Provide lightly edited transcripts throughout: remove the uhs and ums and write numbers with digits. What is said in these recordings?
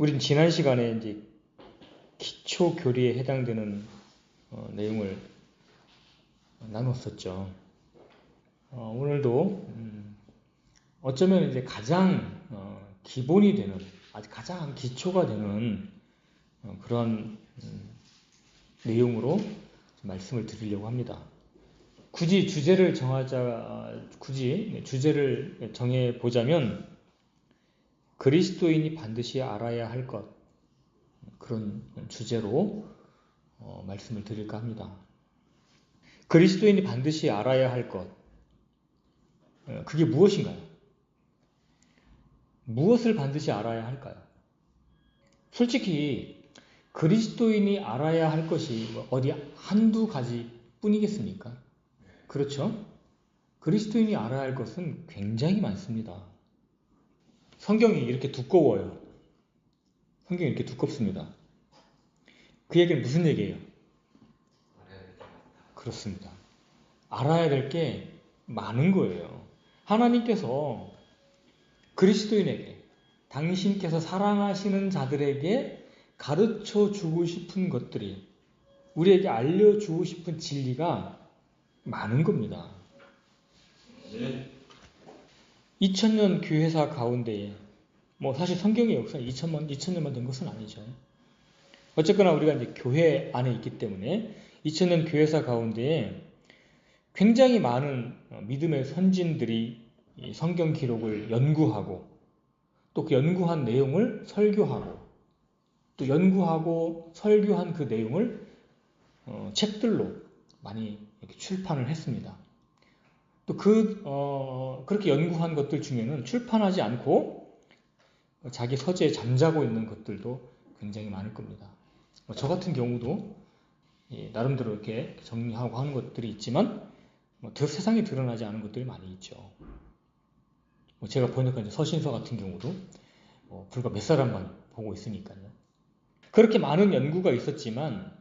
우린 지난 시간에 이제 기초 교리에 해당되는 내용을 나눴었죠. 오늘도 어쩌면 이제 가장 기본이 되는, 아주 가장 기초가 되는 그런 내용으로 말씀을 드리려고 합니다. 굳이 주제를 정해 보자면 그리스도인이 반드시 알아야 할 것, 그런 주제로 말씀을 드릴까 합니다. 그리스도인이 반드시 알아야 할 것, 그게 무엇인가요? 무엇을 반드시 알아야 할까요? 솔직히 그리스도인이 알아야 할 것이 어디 한두 가지 뿐이겠습니까? 그렇죠? 그리스도인이 알아야 할 것은 굉장히 많습니다. 성경이 이렇게 두꺼워요. 성경이 이렇게 두껍습니다. 그 얘기는 무슨 얘기예요? 그렇습니다. 알아야 될 게 많은 거예요. 하나님께서 그리스도인에게, 당신께서 사랑하시는 자들에게 가르쳐 주고 싶은 것들이, 우리에게 알려주고 싶은 진리가 많은 겁니다. 2000년 교회사 가운데에, 사실 성경의 역사는 2000년만 된 것은 아니죠. 어쨌거나 우리가 이제 교회 안에 있기 때문에 2000년 교회사 가운데에 굉장히 많은 믿음의 선진들이 성경 기록을 연구하고, 또 그 연구한 내용을 설교하고, 또 연구하고 설교한 그 내용을 책들로 많이 이렇게 출판을 했습니다. 또 그렇게 연구한 것들 중에는 출판하지 않고 자기 서재에 잠자고 있는 것들도 굉장히 많을 겁니다. 저 같은 경우도 나름대로 이렇게 정리하고 하는 것들이 있지만 세상에 드러나지 않은 것들이 많이 있죠. 제가 번역한 서신서 같은 경우도 불과 몇 사람만 보고 있으니까요. 그렇게 많은 연구가 있었지만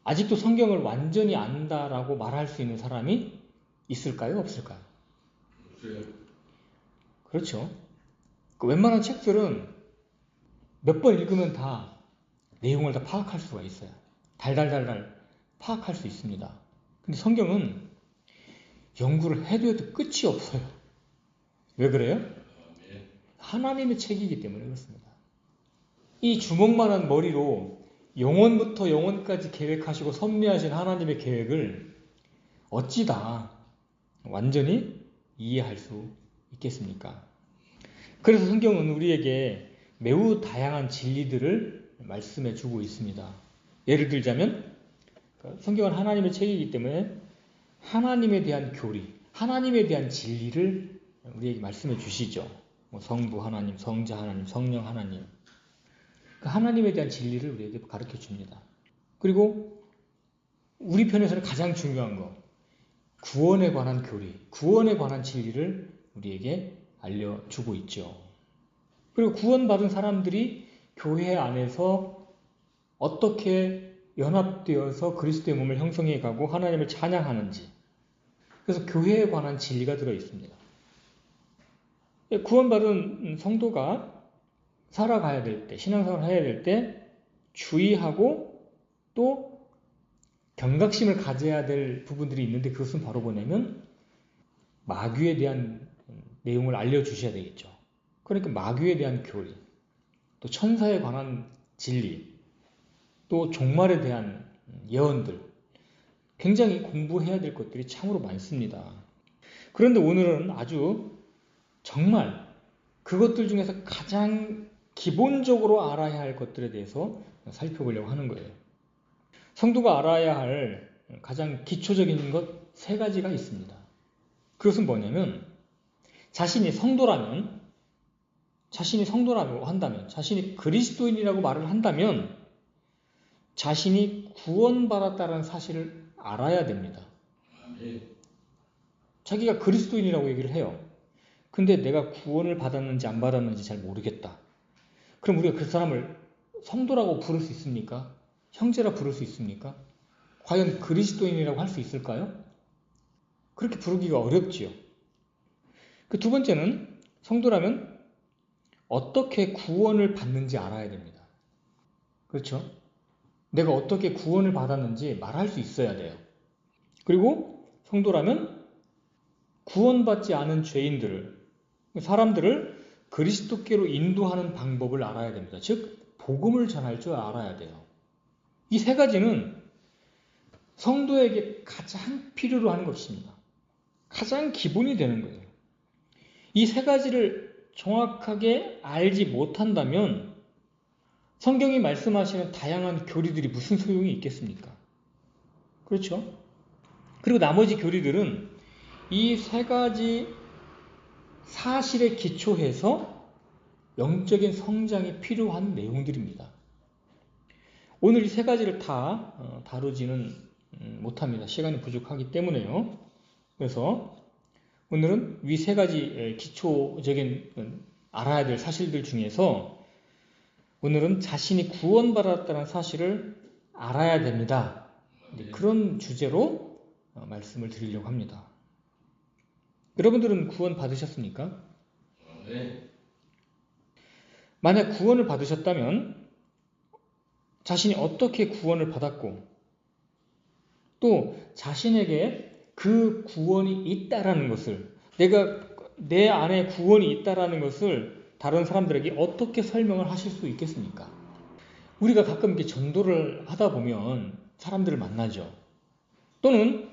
아직도 성경을 완전히 안다라고 말할 수 있는 사람이 있을까요? 없을까요? 그렇죠. 웬만한 책들은 몇 번 읽으면 다 내용을 다 파악할 수가 있어요. 달달달달 파악할 수 있습니다. 근데 성경은 연구를 해도 끝이 없어요. 왜 그래요? 하나님의 책이기 때문에 그렇습니다. 이 주먹만한 머리로 영원부터 영원까지 계획하시고 섭리하신 하나님의 계획을 어찌 다 완전히 이해할 수 있겠습니까? 그래서 성경은 우리에게 매우 다양한 진리들을 말씀해 주고 있습니다. 예를 들자면 성경은 하나님의 책이기 때문에 하나님에 대한 교리, 하나님에 대한 진리를 우리에게 말씀해 주시죠. 성부 하나님, 성자 하나님, 성령 하나님, 그 하나님에 대한 진리를 우리에게 가르쳐 줍니다. 그리고 우리 편에서는 가장 중요한 거, 구원에 관한 교리, 구원에 관한 진리를 우리에게 알려주고 있죠. 그리고 구원받은 사람들이 교회 안에서 어떻게 연합되어서 그리스도의 몸을 형성해 가고 하나님을 찬양하는지, 그래서 교회에 관한 진리가 들어 있습니다. 구원받은 성도가 살아가야 될 때, 신앙생활을 해야 될 때 주의하고 또 경각심을 가져야 될 부분들이 있는데, 그것은 바로 뭐냐면 마귀에 대한 내용을 알려주셔야 되겠죠. 그러니까 마귀에 대한 교리, 또 천사에 관한 진리, 또 종말에 대한 예언들, 굉장히 공부해야 될 것들이 참으로 많습니다. 그런데 오늘은 아주 정말 그것들 중에서 가장 기본적으로 알아야 할 것들에 대해서 살펴보려고 하는 거예요. 성도가 알아야 할 가장 기초적인 것 세 가지가 있습니다. 그것은 뭐냐면 자신이 성도라고 한다면, 자신이 그리스도인이라고 말을 한다면 자신이 구원받았다는 사실을 알아야 됩니다. 자기가 그리스도인이라고 얘기를 해요. 근데 내가 구원을 받았는지 안 받았는지 잘 모르겠다. 그럼 우리가 그 사람을 성도라고 부를 수 있습니까? 형제라 부를 수 있습니까? 과연 그리스도인이라고 할 수 있을까요? 그렇게 부르기가 어렵지요. 그 두 번째는 성도라면 어떻게 구원을 받는지 알아야 됩니다. 그렇죠? 내가 어떻게 구원을 받았는지 말할 수 있어야 돼요. 그리고 성도라면 구원받지 않은 죄인들을, 사람들을 그리스도께로 인도하는 방법을 알아야 됩니다. 즉, 복음을 전할 줄 알아야 돼요. 이 세 가지는 성도에게 가장 필요로 하는 것입니다. 가장 기본이 되는 거예요. 이 세 가지를 정확하게 알지 못한다면 성경이 말씀하시는 다양한 교리들이 무슨 소용이 있겠습니까? 그렇죠? 그리고 나머지 교리들은 이 세 가지 사실에 기초해서 영적인 성장이 필요한 내용들입니다. 오늘 이 세 가지를 다 다루지는 못합니다. 시간이 부족하기 때문에요. 그래서 오늘은 위 세 가지 기초적인 알아야 될 사실들 중에서 오늘은 자신이 구원받았다는 사실을 알아야 됩니다. 그런 주제로 말씀을 드리려고 합니다. 여러분들은 구원 받으셨습니까? 네. 만약 구원을 받으셨다면 자신이 어떻게 구원을 받았고 또 자신에게 그 구원이 있다라는 것을, 내 안에 구원이 있다라는 것을 다른 사람들에게 어떻게 설명을 하실 수 있겠습니까? 우리가 가끔 이렇게 전도를 하다 보면 사람들을 만나죠. 또는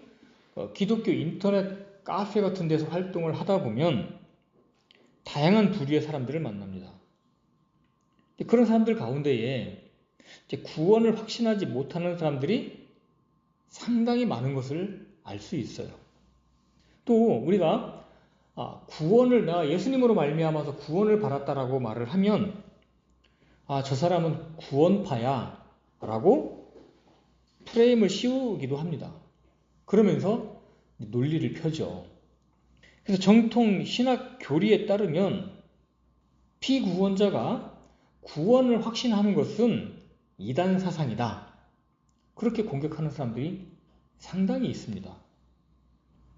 기독교 인터넷 카페 같은 데서 활동을 하다 보면 다양한 부류의 사람들을 만납니다. 그런 사람들 가운데에 구원을 확신하지 못하는 사람들이 상당히 많은 것을 알 수 있어요. 또 우리가 내가 예수님으로 말미암아서 구원을 받았다라고 말을 하면 저 사람은 구원파야 라고 프레임을 씌우기도 합니다. 그러면서 논리를 펴죠. 그래서 정통 신학 교리에 따르면 피구원자가 구원을 확신하는 것은 이단 사상이다. 그렇게 공격하는 사람들이 상당히 있습니다.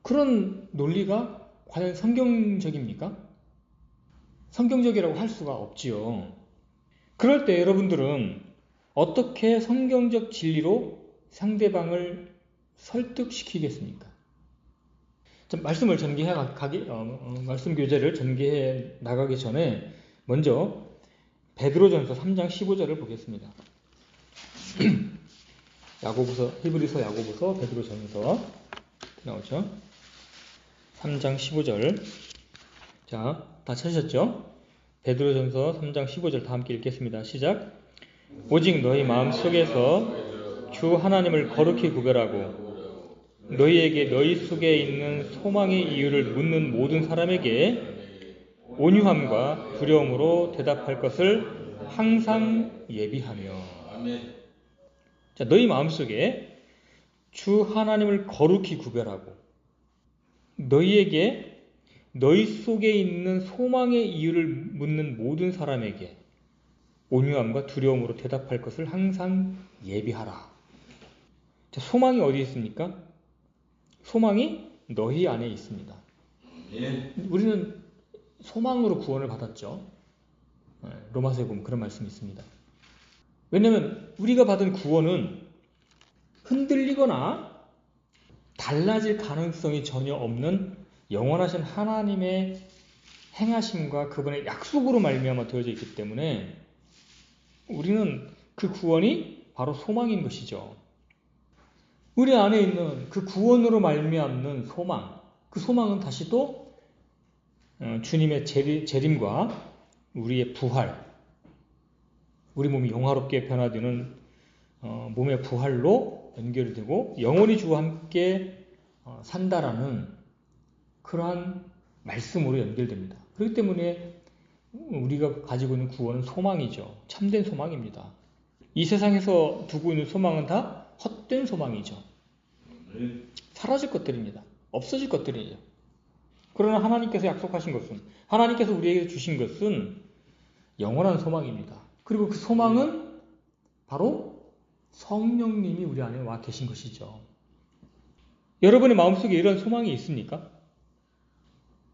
그런 논리가 과연 성경적입니까? 성경적이라고 할 수가 없지요. 그럴 때 여러분들은 어떻게 성경적 진리로 상대방을 설득시키겠습니까? 말씀을 말씀 교재를 전개해 나가기 전에 먼저 베드로전서 3장 15절을 보겠습니다. 히브리서, 야고보서, 베드로전서 나오죠. 3장 15절. 자, 다 찾으셨죠? 베드로전서 3장 15절 다 함께 읽겠습니다. 시작. 오직 너희 마음속에서 주 하나님을 거룩히 구별하고 너희에게 너희 속에 있는 소망의 이유를 묻는 모든 사람에게 온유함과 두려움으로 대답할 것을 항상 예비하며. 자, 너희 마음속에 주 하나님을 거룩히 구별하고 너희에게 너희 속에 있는 소망의 이유를 묻는 모든 사람에게 온유함과 두려움으로 대답할 것을 항상 예비하라. 자, 소망이 어디 있습니까? 소망이 너희 안에 있습니다. 우리는 소망으로 구원을 받았죠. 로마서에 보면 그런 말씀이 있습니다. 왜냐하면 우리가 받은 구원은 흔들리거나 달라질 가능성이 전혀 없는 영원하신 하나님의 행하심과 그분의 약속으로 말미암아 되어져 있기 때문에 우리는 그 구원이 바로 소망인 것이죠. 우리 안에 있는 그 구원으로 말미암는 소망, 그 소망은 다시 또 주님의 재림과 우리의 부활, 우리 몸이 영화롭게 변화되는 몸의 부활로 연결이 되고 영원히 주와 함께 산다라는 그러한 말씀으로 연결됩니다. 그렇기 때문에 우리가 가지고 있는 구원은 소망이죠. 참된 소망입니다. 이 세상에서 두고 있는 소망은 다 헛된 소망이죠. 사라질 것들입니다. 없어질 것들이죠. 그러나 하나님께서 약속하신 것은, 하나님께서 우리에게 주신 것은 영원한 소망입니다. 그리고 그 소망은 바로 성령님이 우리 안에 와 계신 것이죠. 여러분의 마음속에 이런 소망이 있습니까?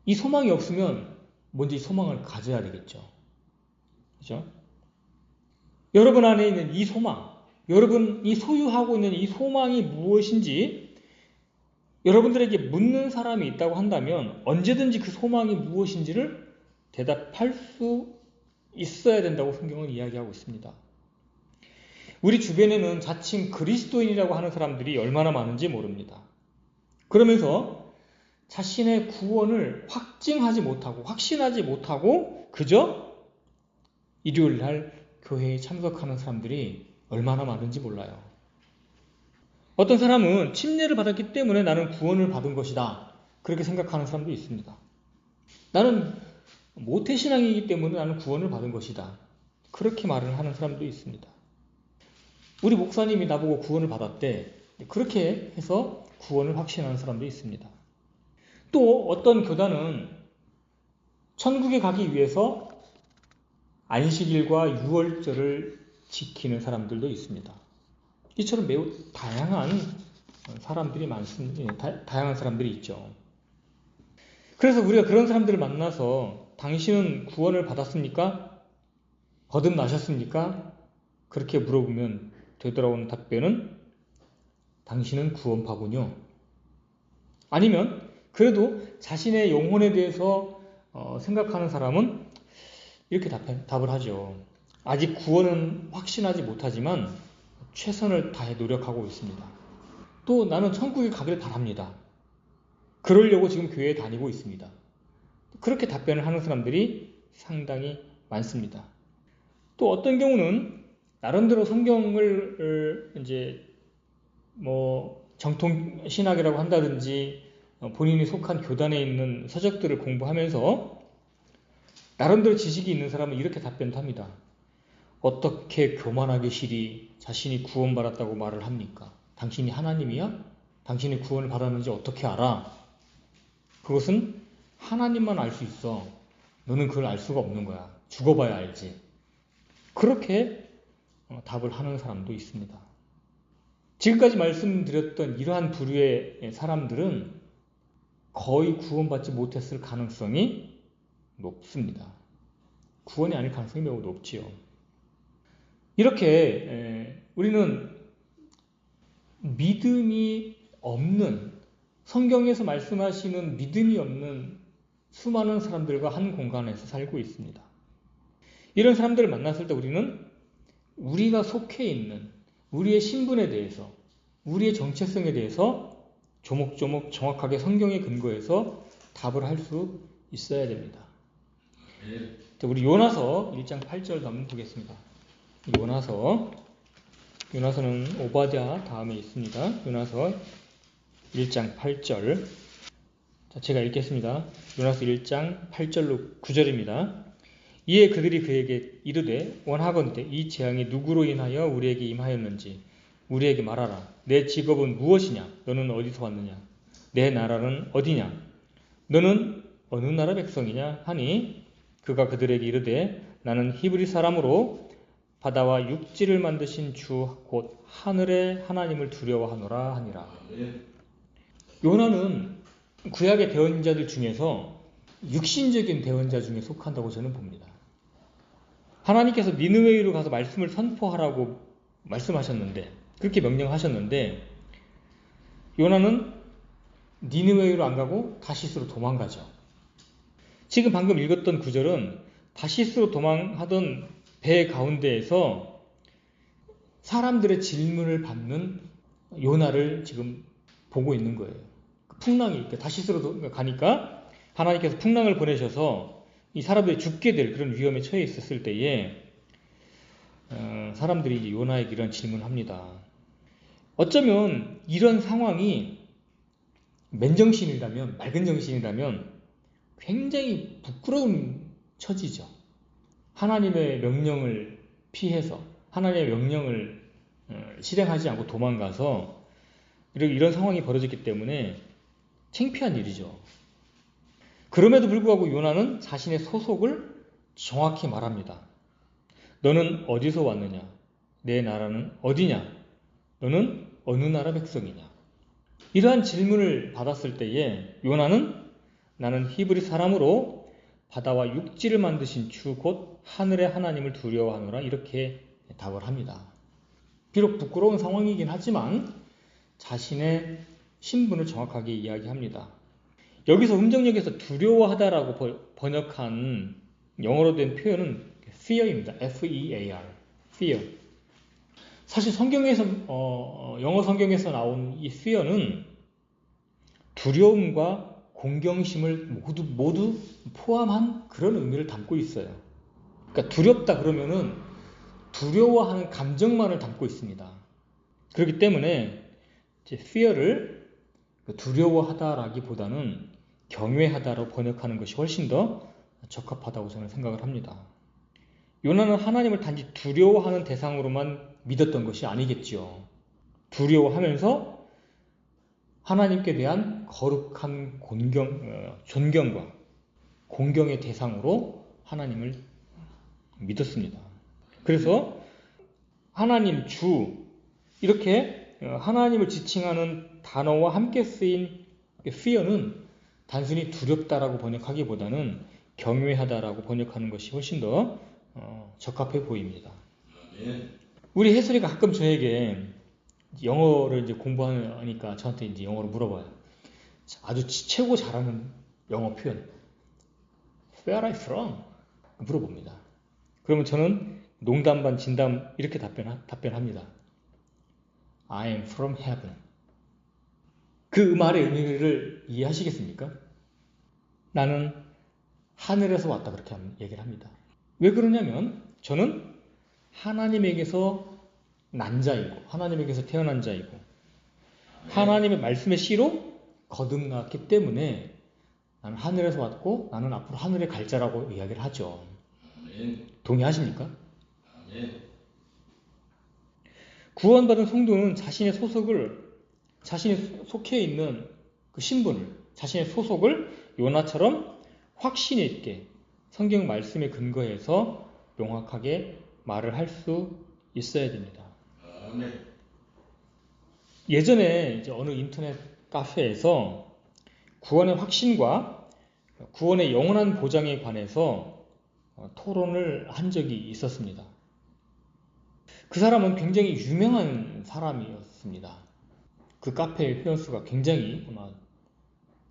이 소망이 없으면 먼저 이 소망을 가져야 되겠죠. 그죠? 여러분 안에 있는 이 소망, 여러분이 소유하고 있는 이 소망이 무엇인지 여러분들에게 묻는 사람이 있다고 한다면 언제든지 그 소망이 무엇인지를 대답할 수 있어야 된다고 성경은 이야기하고 있습니다. 우리 주변에는 자칭 그리스도인이라고 하는 사람들이 얼마나 많은지 모릅니다. 그러면서 자신의 구원을 확증하지 못하고 확신하지 못하고 그저 일요일날 교회에 참석하는 사람들이 얼마나 많은지 몰라요. 어떤 사람은 침례를 받았기 때문에 나는 구원을 받은 것이다. 그렇게 생각하는 사람도 있습니다. 나는 모태신앙이기 때문에 나는 구원을 받은 것이다. 그렇게 말을 하는 사람도 있습니다. 우리 목사님이 나보고 구원을 받았대. 그렇게 해서 구원을 확신하는 사람도 있습니다. 또 어떤 교단은 천국에 가기 위해서 안식일과 유월절을 지키는 사람들도 있습니다. 이처럼 매우 다양한 사람들이 많습니다. 다양한 사람들이 있죠. 그래서 우리가 그런 사람들을 만나서 당신은 구원을 받았습니까? 거듭나셨습니까? 그렇게 물어보면 되돌아오는 답변은 당신은 구원파군요. 아니면 그래도 자신의 영혼에 대해서 생각하는 사람은 이렇게 답을 하죠. 아직 구원은 확신하지 못하지만 최선을 다해 노력하고 있습니다. 또 나는 천국에 가길 바랍니다. 그러려고 지금 교회에 다니고 있습니다. 그렇게 답변을 하는 사람들이 상당히 많습니다. 또 어떤 경우는 나름대로 성경을 이제 정통 신학이라고 한다든지 본인이 속한 교단에 있는 서적들을 공부하면서 나름대로 지식이 있는 사람은 이렇게 답변도 합니다. 어떻게 교만하게 시리 자신이 구원받았다고 말을 합니까? 당신이 하나님이야? 당신이 구원을 받았는지 어떻게 알아? 그것은 하나님만 알 수 있어. 너는 그걸 알 수가 없는 거야. 죽어봐야 알지. 그렇게 답을 하는 사람도 있습니다. 지금까지 말씀드렸던 이러한 부류의 사람들은 거의 구원받지 못했을 가능성이 높습니다. 구원이 아닐 가능성이 매우 높지요. 이렇게 우리는 믿음이 없는, 성경에서 말씀하시는 믿음이 없는 수많은 사람들과 한 공간에서 살고 있습니다. 이런 사람들을 만났을 때 우리는 우리가 속해 있는 우리의 신분에 대해서, 우리의 정체성에 대해서 조목조목 정확하게 성경에 근거해서 답을 할 수 있어야 됩니다. 우리 요나서 1장 8절 한번 보겠습니다. 요나서는 오바댜 다음에 있습니다. 요나서 1장 8절. 제가 읽겠습니다. 요나서 1장 8절로 9절입니다. 이에 그들이 그에게 이르되 원하건대 이 재앙이 누구로 인하여 우리에게 임하였는지 우리에게 말하라. 내 직업은 무엇이냐? 너는 어디서 왔느냐? 내 나라는 어디냐? 너는 어느 나라 백성이냐? 하니 그가 그들에게 이르되 나는 히브리 사람으로 바다와 육지를 만드신 주 곧 하늘의 하나님을 두려워하노라 하니라. 요나는 구약의 대언자들 중에서 육신적인 대언자 중에 속한다고 저는 봅니다. 하나님께서 니느웨이로 가서 말씀을 선포하라고 말씀하셨는데, 그렇게 명령하셨는데 요나는 니느웨이로 안 가고 다시스로 도망가죠. 지금 방금 읽었던 구절은 다시스로 도망하던 배 가운데에서 사람들의 질문을 받는 요나를 지금 보고 있는 거예요. 풍랑이 다시스로 가니까 하나님께서 풍랑을 보내셔서 이 사람들이 죽게 될 그런 위험에 처해 있었을 때에 사람들이 이제 요나에게 이런 질문을 합니다. 어쩌면 이런 상황이 맨정신이라면, 맑은 정신이라면 굉장히 부끄러운 처지죠. 하나님의 명령을 피해서 하나님의 명령을 실행하지 않고 도망가서 이런 상황이 벌어졌기 때문에 창피한 일이죠. 그럼에도 불구하고 요나는 자신의 소속을 정확히 말합니다. 너는 어디서 왔느냐? 내 나라는 어디냐? 너는 어느 나라 백성이냐? 이러한 질문을 받았을 때에 요나는 나는 히브리 사람으로 바다와 육지를 만드신 주 곧 하늘의 하나님을 두려워하노라 이렇게 답을 합니다. 비록 부끄러운 상황이긴 하지만 자신의 신분을 정확하게 이야기합니다. 여기서 음정역에서 두려워하다라고 번역한 영어로 된 표현은 fear입니다. F-E-A-R, fear. 사실 성경에서 영어 성경에서 나온 이 fear는 두려움과 공경심을 모두 포함한 그런 의미를 담고 있어요. 그러니까 두렵다 그러면은 두려워하는 감정만을 담고 있습니다. 그렇기 때문에 이제 fear를 두려워하다라기보다는 경외하다로 번역하는 것이 훨씬 더 적합하다고 저는 생각을 합니다. 요나는 하나님을 단지 두려워하는 대상으로만 믿었던 것이 아니겠지요. 두려워하면서 하나님께 대한 거룩한 존경과 공경의 대상으로 하나님을 믿었습니다. 그래서 하나님, 주 이렇게 하나님을 지칭하는 단어와 함께 쓰인 fear는 단순히 두렵다라고 번역하기보다는 경외하다라고 번역하는 것이 훨씬 더 적합해 보입니다. 우리 혜솔이가 가끔 저에게 영어를 이제 공부하니까 저한테 이제 영어로 물어봐요. 아주 최고 잘하는 영어 표현. Where are you from? 물어봅니다. 그러면 저는 농담 반 진담 이렇게 답변합니다. I am from heaven. 그 말의 의미를 이해하시겠습니까? 나는 하늘에서 왔다 그렇게 얘기를 합니다. 왜 그러냐면 저는 하나님에게서 난 자이고 하나님에게서 태어난 자이고 하나님의 말씀의 씨로 거듭났기 때문에 나는 하늘에서 왔고 나는 앞으로 하늘에 갈 자라고 이야기를 하죠. 동의하십니까? 구원받은 성도는 자신이 속해 있는 그 신분을, 자신의 소속을 요나처럼 확신 있게 성경 말씀에 근거해서 명확하게 말을 할 수 있어야 됩니다. 예전에 이제 어느 인터넷 카페에서 구원의 확신과 구원의 영원한 보장에 관해서 토론을 한 적이 있었습니다. 그 사람은 굉장히 유명한 사람이었습니다. 그 카페의 회원수가 굉장히 아마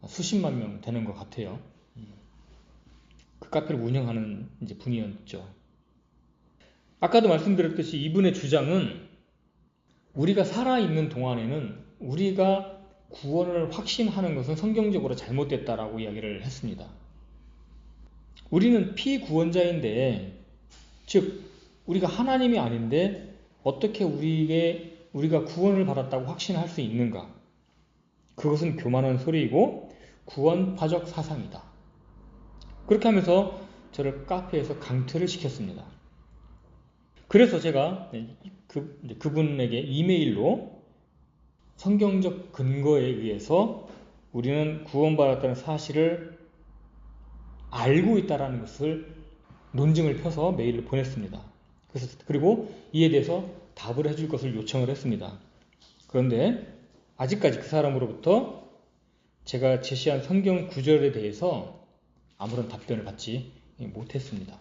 수십만 명 되는 것 같아요. 그 카페를 운영하는 이제 분이었죠. 아까도 말씀드렸듯이 이분의 주장은 우리가 살아있는 동안에는 우리가 구원을 확신하는 것은 성경적으로 잘못됐다라고 이야기를 했습니다. 우리는 피구원자인데, 즉 우리가 하나님이 아닌데 어떻게 우리가 구원을 받았다고 확신할 수 있는가? 그것은 교만한 소리이고 구원파적 사상이다. 그렇게 하면서 저를 카페에서 강퇴를 시켰습니다. 그래서 제가 그분에게 이메일로 성경적 근거에 의해서 우리는 구원받았다는 사실을 알고 있다는 것을 논증을 펴서 메일을 보냈습니다. 그리고 이에 대해서 답을 해줄 것을 요청을 했습니다. 그런데 아직까지 그 사람으로부터 제가 제시한 성경 구절에 대해서 아무런 답변을 받지 못했습니다.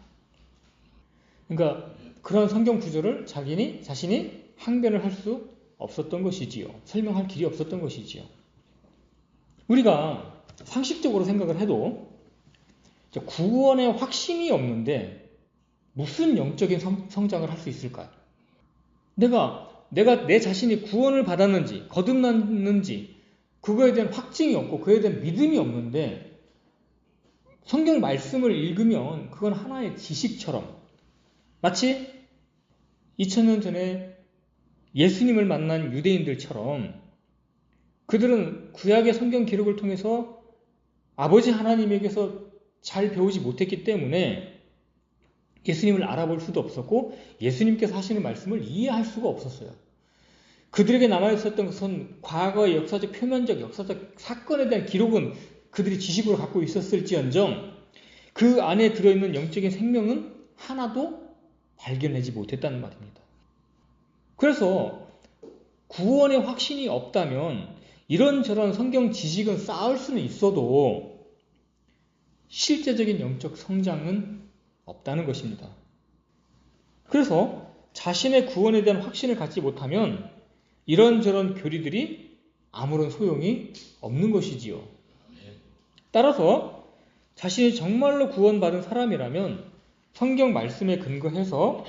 그러니까 그런 성경 구절을 자신이 항변을 할 수 없었던 것이지요. 설명할 길이 없었던 것이지요. 우리가 상식적으로 생각을 해도 구원의 확신이 없는데 무슨 영적인 성장을 할 수 있을까요? 내가 내 자신이 구원을 받았는지 거듭났는지 그거에 대한 확증이 없고 그에 대한 믿음이 없는데 성경 말씀을 읽으면 그건 하나의 지식처럼 마치 2000년 전에 예수님을 만난 유대인들처럼 그들은 구약의 성경 기록을 통해서 아버지 하나님에게서 잘 배우지 못했기 때문에 예수님을 알아볼 수도 없었고 예수님께서 하시는 말씀을 이해할 수가 없었어요. 그들에게 남아있었던 것은 과거의 역사적 표면적 역사적 사건에 대한 기록은 그들이 지식으로 갖고 있었을지언정 그 안에 들어있는 영적인 생명은 하나도 발견하지 못했다는 말입니다. 그래서 구원의 확신이 없다면 이런저런 성경 지식은 쌓을 수는 있어도 실제적인 영적 성장은 없다는 것입니다. 그래서 자신의 구원에 대한 확신을 갖지 못하면 이런저런 교리들이 아무런 소용이 없는 것이지요. 따라서 자신이 정말로 구원받은 사람이라면 성경 말씀에 근거해서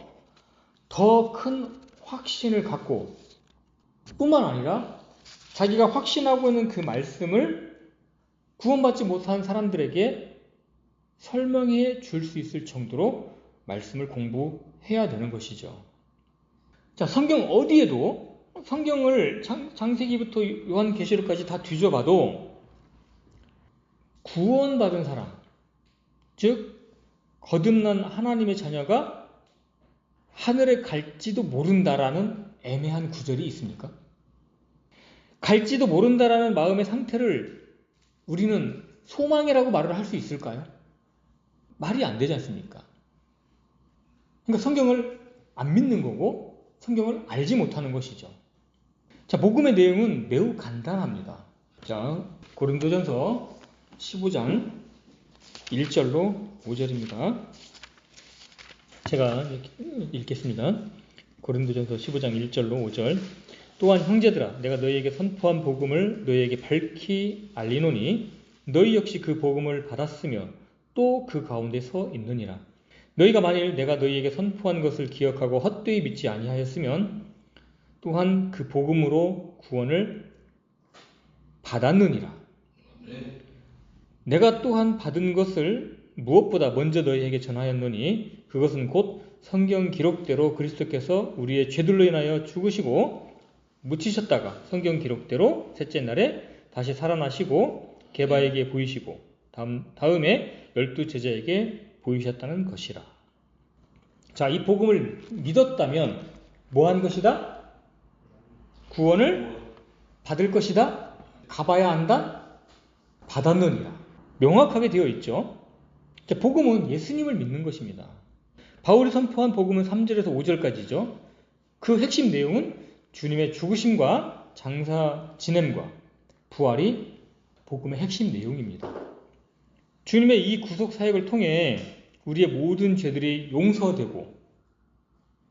더 큰 확신을 갖고 뿐만 아니라 자기가 확신하고 있는 그 말씀을 구원받지 못한 사람들에게 설명해 줄 수 있을 정도로 말씀을 공부해야 되는 것이죠. 자, 성경 어디에도 성경을 창세기부터 요한계시록까지 다 뒤져봐도 구원받은 사람, 즉 거듭난 하나님의 자녀가 하늘에 갈지도 모른다라는 애매한 구절이 있습니까? 갈지도 모른다라는 마음의 상태를 우리는 소망이라고 말을 할 수 있을까요? 말이 안 되지 않습니까? 그러니까 성경을 안 믿는 거고 성경을 알지 못하는 것이죠. 자, 복음의 내용은 매우 간단합니다. 자, 고린도전서 15장 1절로 5절입니다. 제가 읽겠습니다. 고린도전서 15장 1절로 5절. 또한 형제들아, 내가 너희에게 선포한 복음을 너희에게 밝히 알리노니 너희 역시 그 복음을 받았으며 또 그 가운데 서 있느니라. 너희가 만일 내가 너희에게 선포한 것을 기억하고 헛되이 믿지 아니하였으면 또한 그 복음으로 구원을 받았느니라. 내가 또한 받은 것을 무엇보다 먼저 너희에게 전하였노니 그것은 곧 성경 기록대로 그리스도께서 우리의 죄들로 인하여 죽으시고 묻히셨다가 성경 기록대로 셋째 날에 다시 살아나시고 게바에게 보이시고 다음에 12 제자에게 보이셨다는 것이라. 자, 이 복음을 믿었다면 뭐 한 것이다? 구원을 받을 것이다? 가봐야 한다? 받았느니라. 명확하게 되어 있죠. 자, 복음은 예수님을 믿는 것입니다. 바울이 선포한 복음은 3절에서 5절까지죠. 그 핵심 내용은 주님의 죽으심과 장사 지냄과 부활이 복음의 핵심 내용입니다. 주님의 이 구속 사역을 통해 우리의 모든 죄들이 용서되고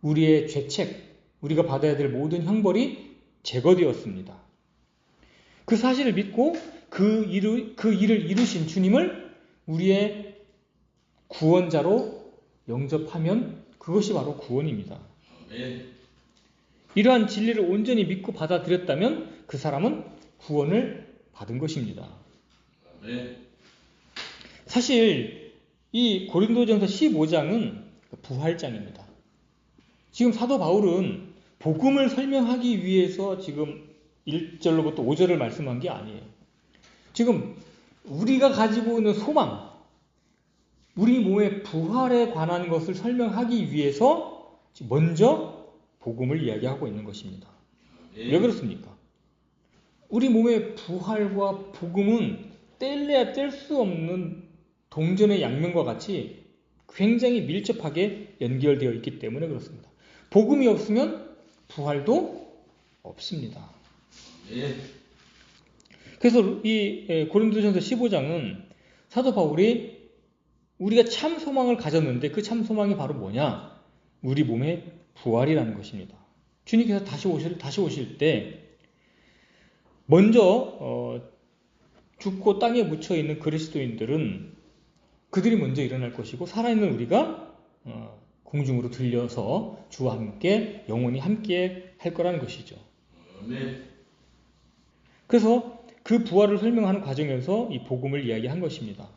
우리의 죄책, 우리가 받아야 될 모든 형벌이 제거되었습니다. 그 사실을 믿고 그 일을 이루신 주님을 우리의 구원자로 영접하면 그것이 바로 구원입니다. 이러한 진리를 온전히 믿고 받아들였다면 그 사람은 구원을 받은 것입니다. 사실 이 고린도전서 15장은 부활장입니다. 지금 사도 바울은 복음을 설명하기 위해서 지금 1절로부터 5절을 말씀한 게 아니에요. 지금 우리가 가지고 있는 소망, 우리 몸의 부활에 관한 것을 설명하기 위해서 먼저 복음을 이야기하고 있는 것입니다. 왜 그렇습니까? 우리 몸의 부활과 복음은 뗄래야 뗄 수 없는 동전의 양면과 같이 굉장히 밀접하게 연결되어 있기 때문에 그렇습니다. 복음이 없으면 부활도 없습니다. 그래서 이 고린도전서 15장은 사도 바울이 우리가 참 소망을 가졌는데 그 참 소망이 바로 뭐냐? 우리 몸의 부활이라는 것입니다. 주님께서 다시 오실 때 먼저 죽고 땅에 묻혀 있는 그리스도인들은 그들이 먼저 일어날 것이고 살아있는 우리가 공중으로 들려서 주와 함께 영원히 함께 할 거라는 것이죠. 그래서 그 부활을 설명하는 과정에서 이 복음을 이야기한 것입니다.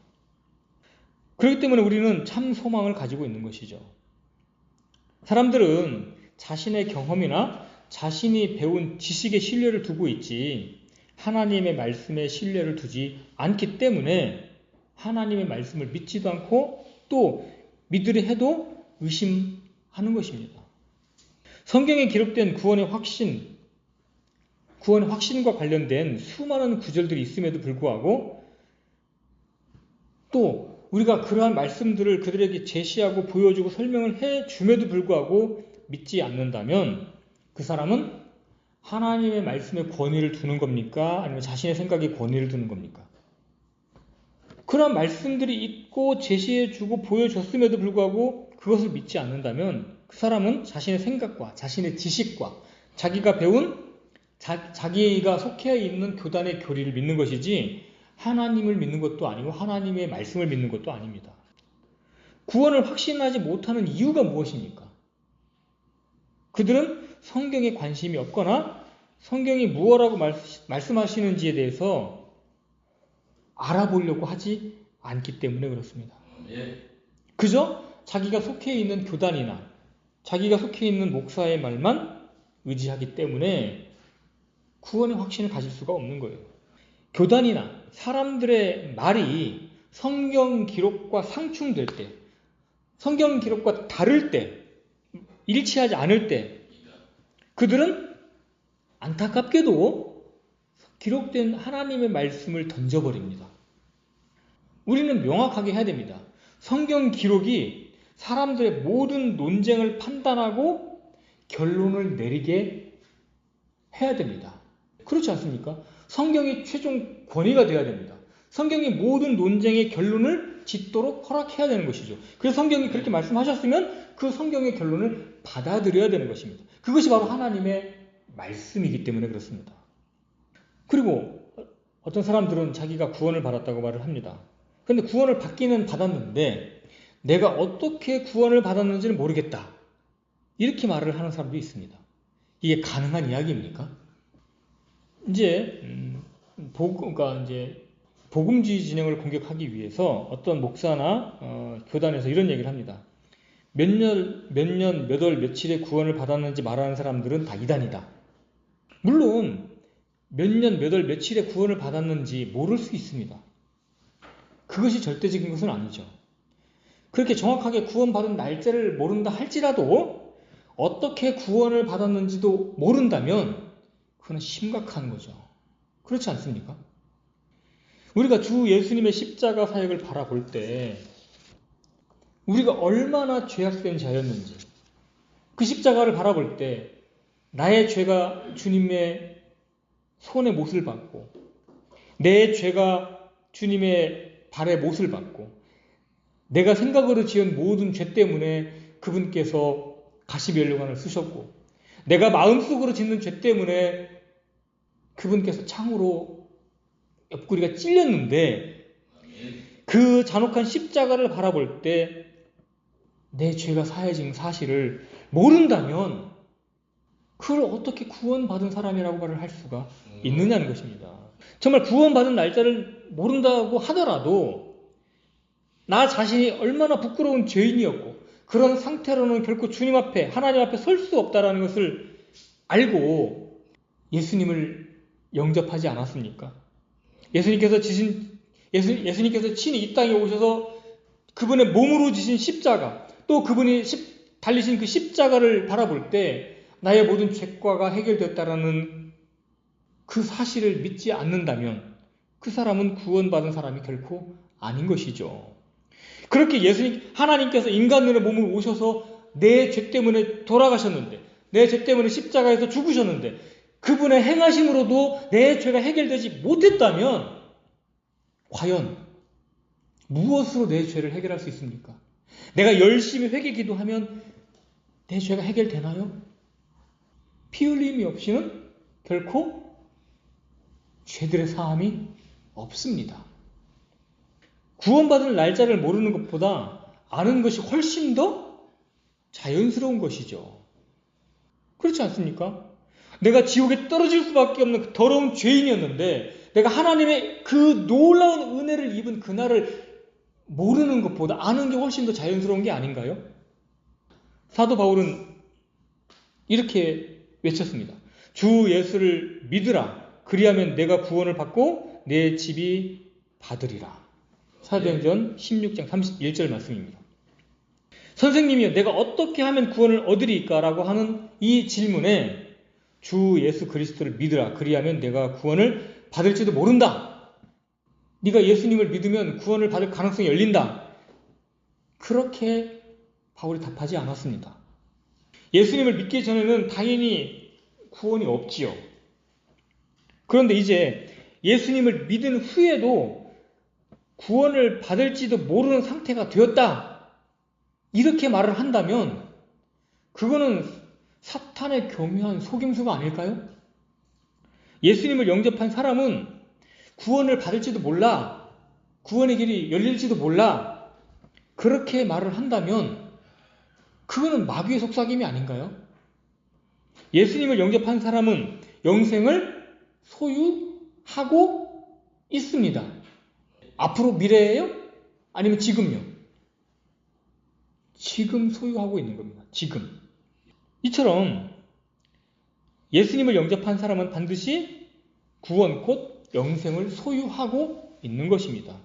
그렇기 때문에 우리는 참 소망을 가지고 있는 것이죠. 사람들은 자신의 경험이나 자신이 배운 지식에 신뢰를 두고 있지 하나님의 말씀에 신뢰를 두지 않기 때문에 하나님의 말씀을 믿지도 않고 또 믿으려 해도 의심하는 것입니다. 성경에 기록된 구원의 확신과 관련된 수많은 구절들이 있음에도 불구하고 또 우리가 그러한 말씀들을 그들에게 제시하고 보여주고 설명을 해줌에도 불구하고 믿지 않는다면 그 사람은 하나님의 말씀에 권위를 두는 겁니까? 아니면 자신의 생각에 권위를 두는 겁니까? 그런 말씀들이 있고 제시해주고 보여줬음에도 불구하고 그것을 믿지 않는다면 그 사람은 자신의 생각과 자신의 지식과 자기가 배운 자기가 속해 있는 교단의 교리를 믿는 것이지 하나님을 믿는 것도 아니고 하나님의 말씀을 믿는 것도 아닙니다. 구원을 확신하지 못하는 이유가 무엇입니까? 그들은 성경에 관심이 없거나 성경이 무엇라고 말씀하시는지에 대해서 알아보려고 하지 않기 때문에 그렇습니다. 그저 자기가 속해 있는 교단이나 자기가 속해 있는 목사의 말만 의지하기 때문에 구원의 확신을 가질 수가 없는 거예요. 교단이나 사람들의 말이 성경 기록과 상충될 때, 성경 기록과 다를 때, 일치하지 않을 때 그들은 안타깝게도 기록된 하나님의 말씀을 던져버립니다. 우리는 명확하게 해야 됩니다. 성경 기록이 사람들의 모든 논쟁을 판단하고 결론을 내리게 해야 됩니다. 그렇지 않습니까? 성경이 최종 권위가 되어야 됩니다. 성경이 모든 논쟁의 결론을 짓도록 허락해야 되는 것이죠. 그래서 성경이 그렇게 말씀하셨으면 그 성경의 결론을 받아들여야 되는 것입니다. 그것이 바로 하나님의 말씀이기 때문에 그렇습니다. 그리고 어떤 사람들은 자기가 구원을 받았다고 말을 합니다. 그런데 구원을 받기는 받았는데 내가 어떻게 구원을 받았는지는 모르겠다. 이렇게 말을 하는 사람도 있습니다. 이게 가능한 이야기입니까? 이제 복음주의 진영을 공격하기 위해서 어떤 목사나 교단에서 이런 얘기를 합니다. 몇 년, 몇 월, 며칠에 구원을 받았는지 말하는 사람들은 다 이단이다. 물론 몇 년, 몇 월, 며칠에 구원을 받았는지 모를 수 있습니다. 그것이 절대적인 것은 아니죠. 그렇게 정확하게 구원받은 날짜를 모른다 할지라도 어떻게 구원을 받았는지도 모른다면 그건 심각한 거죠. 그렇지 않습니까? 우리가 주 예수님의 십자가 사역을 바라볼 때 우리가 얼마나 죄악된 자였는지 그 십자가를 바라볼 때 나의 죄가 주님의 손에 못을 받고 내 죄가 주님의 발에 못을 받고 내가 생각으로 지은 모든 죄 때문에 그분께서 가시면류관을 쓰셨고 내가 마음속으로 짓는 죄 때문에 그분께서 창으로 옆구리가 찔렸는데 그 잔혹한 십자가를 바라볼 때 내 죄가 사해진 사실을 모른다면 그걸 어떻게 구원받은 사람이라고 말을 할 수가 있느냐는 것입니다. 정말 구원받은 날짜를 모른다고 하더라도 나 자신이 얼마나 부끄러운 죄인이었고 그런 상태로는 결코 주님 앞에 하나님 앞에 설 수 없다는 것을 알고 예수님을 영접하지 않았습니까? 예수님께서 친히 이 땅에 오셔서 그분의 몸으로 지신 십자가 또 그분이 달리신 그 십자가를 바라볼 때 나의 모든 죄과가 해결됐다라는 그 사실을 믿지 않는다면 그 사람은 구원받은 사람이 결코 아닌 것이죠. 그렇게 하나님께서 인간의 몸을 오셔서 내 죄 때문에 돌아가셨는데 내 죄 때문에 십자가에서 죽으셨는데 그분의 행하심으로도 내 죄가 해결되지 못했다면 과연 무엇으로 내 죄를 해결할 수 있습니까? 내가 열심히 회개 기도하면 내 죄가 해결되나요? 피 흘림이 없이는 결코 죄들의 사함이 없습니다. 구원받을 날짜를 모르는 것보다 아는 것이 훨씬 더 자연스러운 것이죠. 그렇지 않습니까? 내가 지옥에 떨어질 수밖에 없는 그 더러운 죄인이었는데 내가 하나님의 그 놀라운 은혜를 입은 그날을 모르는 것보다 아는 게 훨씬 더 자연스러운 게 아닌가요? 사도 바울은 이렇게 외쳤습니다. 주 예수를 믿으라. 그리하면 내가 구원을 받고 내 집이 받으리라. 사도행전 16장 31절 말씀입니다. 선생님이여 내가 어떻게 하면 구원을 얻으리까? 라고 하는 이 질문에 주 예수 그리스도를 믿으라. 그리하면 내가 구원을 받을지도 모른다. 네가 예수님을 믿으면 구원을 받을 가능성이 열린다. 그렇게 바울이 답하지 않았습니다. 예수님을 믿기 전에는 당연히 구원이 없지요. 그런데 이제 예수님을 믿은 후에도 구원을 받을지도 모르는 상태가 되었다. 이렇게 말을 한다면 그거는 사탄의 교묘한 속임수가 아닐까요? 예수님을 영접한 사람은 구원을 받을지도 몰라. 구원의 길이 열릴지도 몰라. 그렇게 말을 한다면 그거는 마귀의 속삭임이 아닌가요? 예수님을 영접한 사람은 영생을 소유하고 있습니다. 앞으로 미래예요? 아니면 지금요? 지금 소유하고 있는 겁니다. 지금. 이처럼 예수님을 영접한 사람은 반드시 구원 곧 영생을 소유하고 있는 것입니다.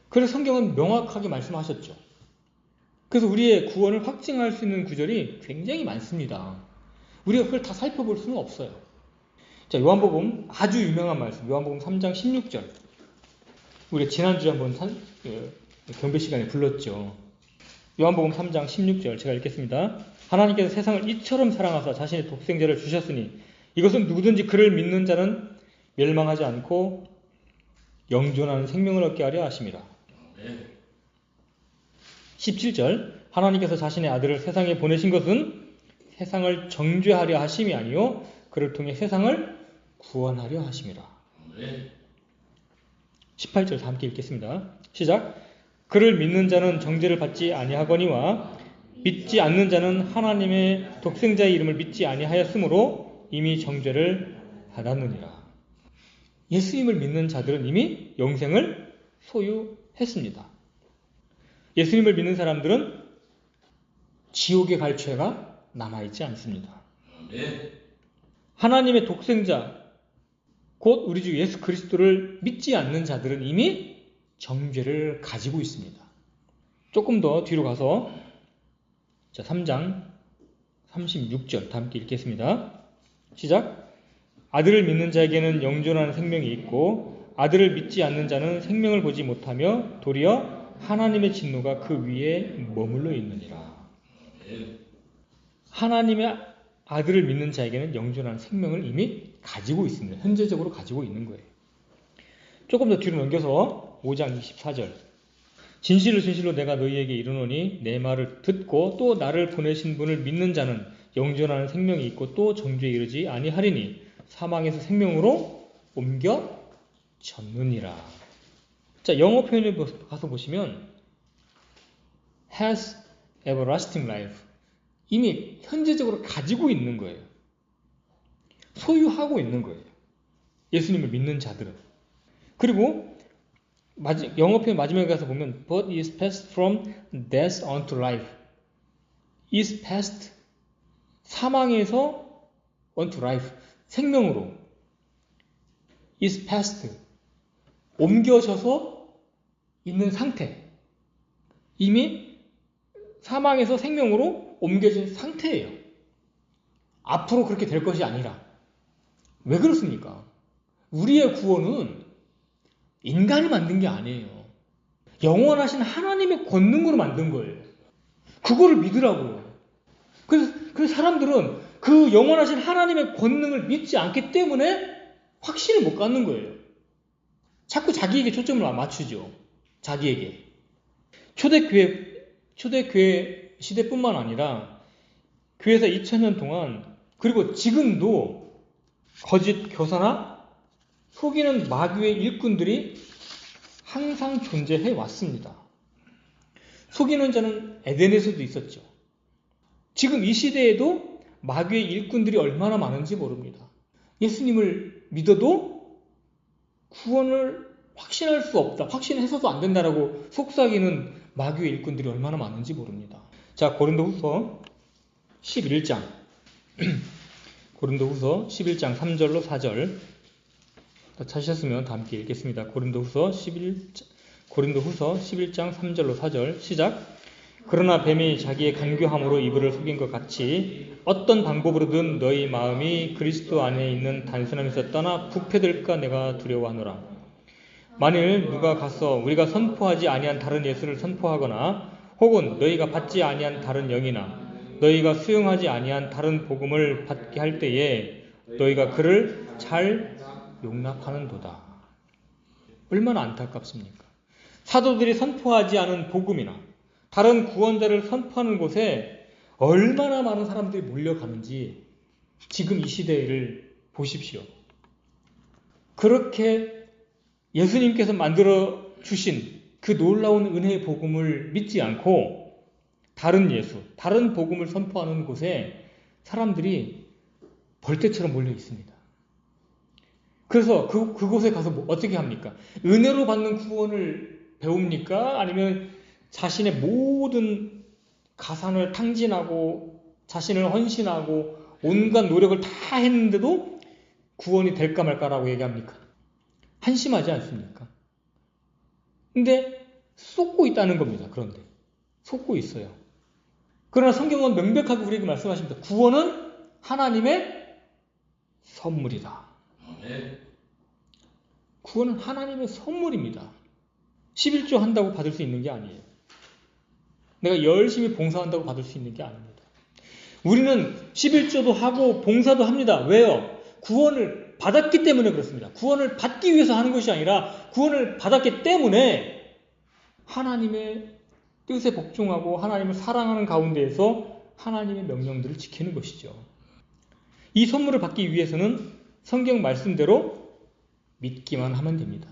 그래서 성경은 명확하게 말씀하셨죠. 그래서 우리의 구원을 확증할 수 있는 구절이 굉장히 많습니다. 우리가 그걸 다 살펴볼 수는 없어요. 자, 요한복음 아주 유명한 말씀, 요한복음 3장 16절. 우리 지난주에 한번 경배 시간에 불렀죠. 요한복음 3장 16절 제가 읽겠습니다. 하나님께서 세상을 이처럼 사랑하사 자신의 독생자를 주셨으니 이것은 누구든지 그를 믿는 자는 멸망하지 않고 영존하는 생명을 얻게 하려 하심이라. 17절 하나님께서 자신의 아들을 세상에 보내신 것은 세상을 정죄하려 하심이 아니요 그를 통해 세상을 구원하려 하심이라. 18절 다 함께 읽겠습니다. 시작. 그를 믿는 자는 정죄를 받지 아니하거니와 믿지 않는 자는 하나님의 독생자의 이름을 믿지 아니하였으므로 이미 정죄를 받았느니라. 예수님을 믿는 자들은 이미 영생을 소유했습니다. 예수님을 믿는 사람들은 지옥에 갈 죄가 남아있지 않습니다. 하나님의 독생자 곧 우리 주 예수 그리스도를 믿지 않는 자들은 이미 정죄를 가지고 있습니다. 조금 더 뒤로 가서 3장 36절 다 함께 읽겠습니다. 시작. 아들을 믿는 자에게는 영존하는 생명이 있고 아들을 믿지 않는 자는 생명을 보지 못하며 도리어 하나님의 진노가 그 위에 머물러 있느니라. 하나님의 아들을 믿는 자에게는 영존하는 생명을 이미 가지고 있습니다. 현재적으로 가지고 있는 거예요. 조금 더 뒤로 넘겨서 5장 24절. 진실로 진실로 내가 너희에게 이르노니 내 말을 듣고 또 나를 보내신 분을 믿는 자는 영존하는 생명이 있고 또 정죄에 이르지 아니하리니 사망에서 생명으로 옮겨졌느니라. 자, 영어 표현에 가서 보시면 has everlasting life. 이미 현재적으로 가지고 있는 거예요. 소유하고 있는 거예요. 예수님을 믿는 자들은. 그리고 영어 표현 마지막에 가서 보면 but is passed from death unto life. is passed 사망에서 unto life 생명으로 is passed 옮겨져서 있는 상태. 이미 사망에서 생명으로 옮겨진 상태예요. 앞으로 그렇게 될 것이 아니라. 왜 그렇습니까? 우리의 구원은 인간이 만든 게 아니에요. 영원하신 하나님의 권능으로 만든 거예요. 그거를 믿으라고요. 그래서 사람들은 그 영원하신 하나님의 권능을 믿지 않기 때문에 확신을 못 갖는 거예요. 자꾸 자기에게 초점을 맞추죠. 자기에게. 초대교회 시대뿐만 아니라 교회에서 2000년 동안 그리고 지금도 거짓 교사나 속이는 마귀의 일꾼들이 항상 존재해 왔습니다. 속이는 자는 에덴에서도 있었죠. 지금 이 시대에도 마귀의 일꾼들이 얼마나 많은지 모릅니다. 예수님을 믿어도 구원을 확신할 수 없다. 확신해서도 안 된다라고 속삭이는 마귀의 일꾼들이 얼마나 많은지 모릅니다. 자, 고린도후서 11장 고린도후서 11장 3절로 4절 찾으셨으면 다 함께 읽겠습니다. 고린도후서 11장 3절로 4절 시작. 그러나 뱀이 자기의 간교함으로 이불을 속인 것 같이 어떤 방법으로든 너희 마음이 그리스도 안에 있는 단순함에서 떠나 부패될까 내가 두려워하노라. 만일 누가 가서 우리가 선포하지 아니한 다른 예수를 선포하거나 혹은 너희가 받지 아니한 다른 영이나 너희가 수용하지 아니한 다른 복음을 받게 할 때에 너희가 그를 잘 용납하는도다. 얼마나 안타깝습니까? 사도들이 선포하지 않은 복음이나 다른 구원자를 선포하는 곳에 얼마나 많은 사람들이 몰려가는지 지금 이 시대를 보십시오. 그렇게 예수님께서 만들어 주신 그 놀라운 은혜의 복음을 믿지 않고 다른 예수, 다른 복음을 선포하는 곳에 사람들이 벌떼처럼 몰려 있습니다. 그래서 그곳에 가서 어떻게 합니까? 은혜로 받는 구원을 배웁니까? 아니면 자신의 모든 가산을 탕진하고 자신을 헌신하고 온갖 노력을 다 했는데도 구원이 될까 말까라고 얘기합니까? 한심하지 않습니까? 근데 속고 있다는 겁니다. 그런데 속고 있어요. 그러나 성경은 명백하게 우리에게 말씀하십니다. 구원은 하나님의 선물이다. 구원은 하나님의 선물입니다. 11조 한다고 받을 수 있는 게 아니에요. 내가 열심히 봉사한다고 받을 수 있는 게 아닙니다. 우리는 11조도 하고 봉사도 합니다. 왜요? 구원을 받았기 때문에 그렇습니다. 구원을 받기 위해서 하는 것이 아니라 구원을 받았기 때문에 하나님의 뜻에 복종하고 하나님을 사랑하는 가운데에서 하나님의 명령들을 지키는 것이죠. 이 선물을 받기 위해서는 성경 말씀대로 믿기만 하면 됩니다.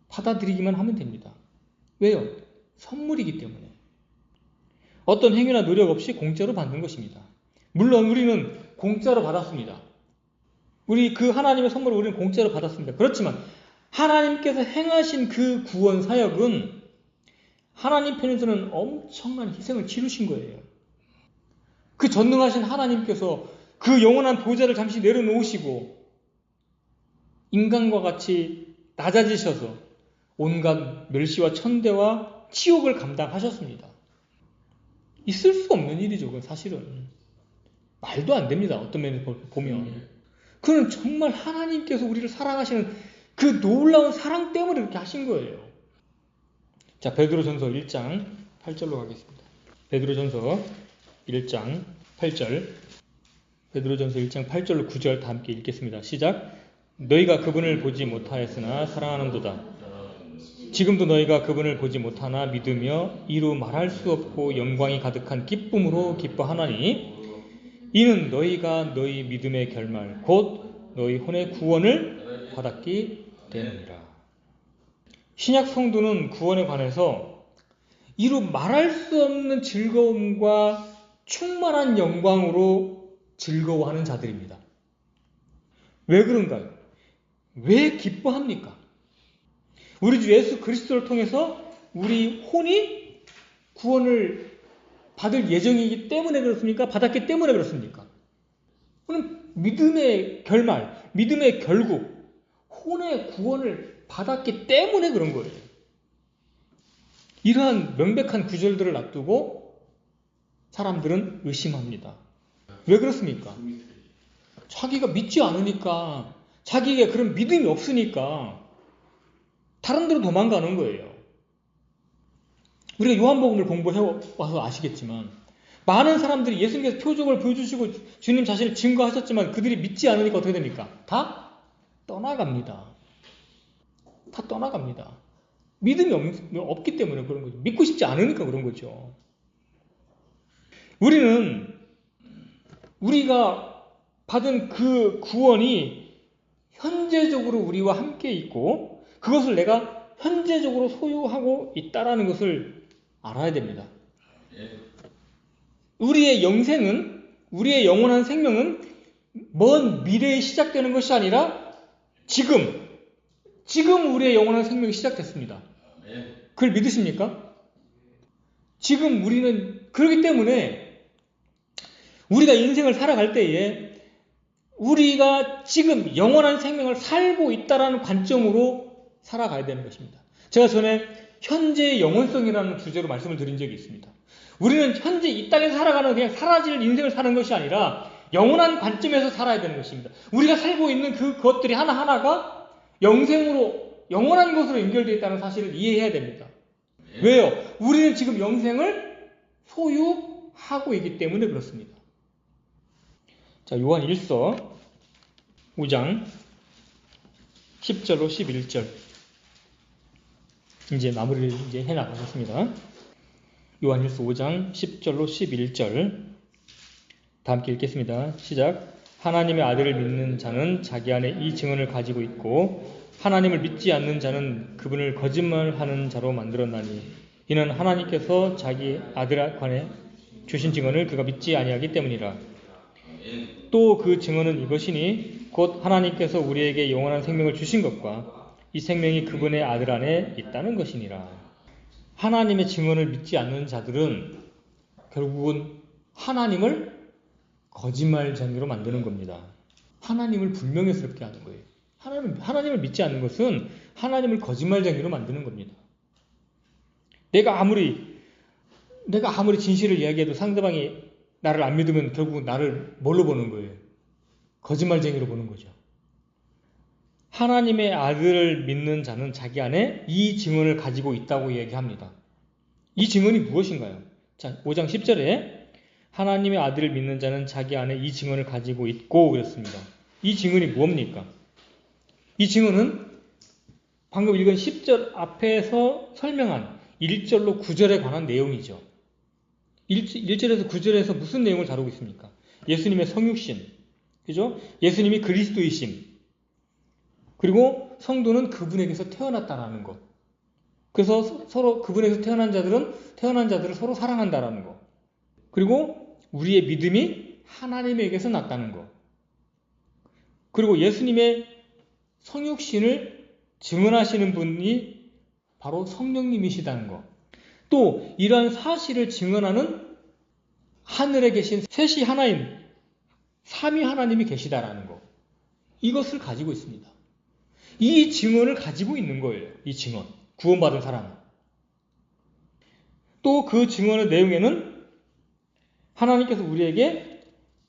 받아들이기만 하면 됩니다. 왜요? 선물이기 때문에. 어떤 행위나 노력 없이 공짜로 받는 것입니다. 물론 우리는 공짜로 받았습니다. 우리 그 하나님의 선물을 우리는 공짜로 받았습니다. 그렇지만 하나님께서 행하신 그 구원 사역은 하나님 편에서는 엄청난 희생을 치르신 거예요. 그 전능하신 하나님께서 그 영원한 보좌를 잠시 내려놓으시고 인간과 같이 낮아지셔서 온갖 멸시와 천대와 치욕을 감당하셨습니다. 있을 수 없는 일이죠. 그건 사실은. 말도 안 됩니다. 어떤 면에서 보면. 그는 정말 하나님께서 우리를 사랑하시는 그 놀라운 사랑 때문에 그렇게 하신 거예요. 자, 베드로전서 1장 8절로 가겠습니다. 베드로전서 1장 8절. 베드로전서 1장 8절로 9절 다 함께 읽겠습니다. 시작. 너희가 그분을 보지 못하였으나 사랑하는도다. 지금도 너희가 그분을 보지 못하나 믿으며 이루 말할 수 없고 영광이 가득한 기쁨으로 기뻐하나니 이는 너희가 너희 믿음의 결말 곧 너희 혼의 구원을 받았기 때문이라. 신약 성도는 구원에 관해서 이루 말할 수 없는 즐거움과 충만한 영광으로 즐거워하는 자들입니다. 왜 그런가요? 왜 기뻐합니까? 우리 주 예수 그리스도를 통해서 우리 혼이 구원을 받을 예정이기 때문에 그렇습니까? 받았기 때문에 그렇습니까? 그럼 믿음의 결말, 믿음의 결국, 혼의 구원을 받았기 때문에 그런 거예요. 이러한 명백한 구절들을 놔두고 사람들은 의심합니다. 왜 그렇습니까? 자기가 믿지 않으니까, 자기에게 그런 믿음이 없으니까 다른 데로 도망가는 거예요. 우리가 요한복음을 공부해와서 아시겠지만 많은 사람들이 예수님께서 표적을 보여주시고 주님 자신을 증거하셨지만 그들이 믿지 않으니까 어떻게 됩니까? 다 떠나갑니다. 다 떠나갑니다. 믿음이 없기 때문에 그런 거죠. 믿고 싶지 않으니까 그런 거죠. 우리가 받은 그 구원이 현재적으로 우리와 함께 있고 그것을 내가 현재적으로 소유하고 있다라는 것을 알아야 됩니다. 우리의 영생은, 우리의 영원한 생명은 먼 미래에 시작되는 것이 아니라 지금 우리의 영원한 생명이 시작됐습니다. 그걸 믿으십니까? 지금 우리는 그렇기 때문에 우리가 인생을 살아갈 때에 우리가 지금 영원한 생명을 살고 있다는 관점으로 살아가야 되는 것입니다. 제가 전에 현재의 영원성이라는 주제로 말씀을 드린 적이 있습니다. 우리는 현재 이 땅에서 살아가는 그냥 사라질 인생을 사는 것이 아니라 영원한 관점에서 살아야 되는 것입니다. 우리가 살고 있는 그것들이 하나하나가 영생으로, 영원한 것으로 연결되어 있다는 사실을 이해해야 됩니다. 왜요? 우리는 지금 영생을 소유하고 있기 때문에 그렇습니다. 자, 요한 1서 5장 10절로 11절. 이제 마무리를 이제 해나가겠습니다. 요한일서 5장 10절로 11절 다 함께 읽겠습니다. 시작. 하나님의 아들을 믿는 자는 자기 안에 이 증언을 가지고 있고 하나님을 믿지 않는 자는 그분을 거짓말하는 자로 만들었나니 이는 하나님께서 자기 아들 관해 주신 증언을 그가 믿지 아니하기 때문이라. 또 그 증언은 이것이니 곧 하나님께서 우리에게 영원한 생명을 주신 것과 이 생명이 그분의 아들 안에 있다는 것이니라. 하나님의 증언을 믿지 않는 자들은 결국은 하나님을 거짓말쟁이로 만드는 겁니다. 하나님을 불명예스럽게 하는 거예요. 하나님을 믿지 않는 것은 하나님을 거짓말쟁이로 만드는 겁니다. 내가 아무리 진실을 이야기해도 상대방이 나를 안 믿으면 결국 나를 뭘로 보는 거예요? 거짓말쟁이로 보는 거죠. 하나님의 아들을 믿는 자는 자기 안에 이 증언을 가지고 있다고 얘기합니다. 이 증언이 무엇인가요? 자, 5장 10절에 하나님의 아들을 믿는 자는 자기 안에 이 증언을 가지고 있고 그랬습니다. 이 증언이 뭡니까? 이 증언은 방금 읽은 10절 앞에서 설명한 1절로 9절에 관한 내용이죠. 1절에서 9절에서 무슨 내용을 다루고 있습니까? 예수님의 성육신, 그죠? 예수님이 그리스도이심, 그리고 성도는 그분에게서 태어났다라는 것. 그래서 서로 그분에게서 태어난 자들을 서로 사랑한다라는 것. 그리고 우리의 믿음이 하나님에게서 났다는 것. 그리고 예수님의 성육신을 증언하시는 분이 바로 성령님이시다는 것. 또 이러한 사실을 증언하는 하늘에 계신 셋이 하나인 삼위 하나님이 계시다라는 것. 이것을 가지고 있습니다. 이 증언을 가지고 있는 거예요. 이 증언. 구원받은 사람. 또 그 증언의 내용에는 하나님께서 우리에게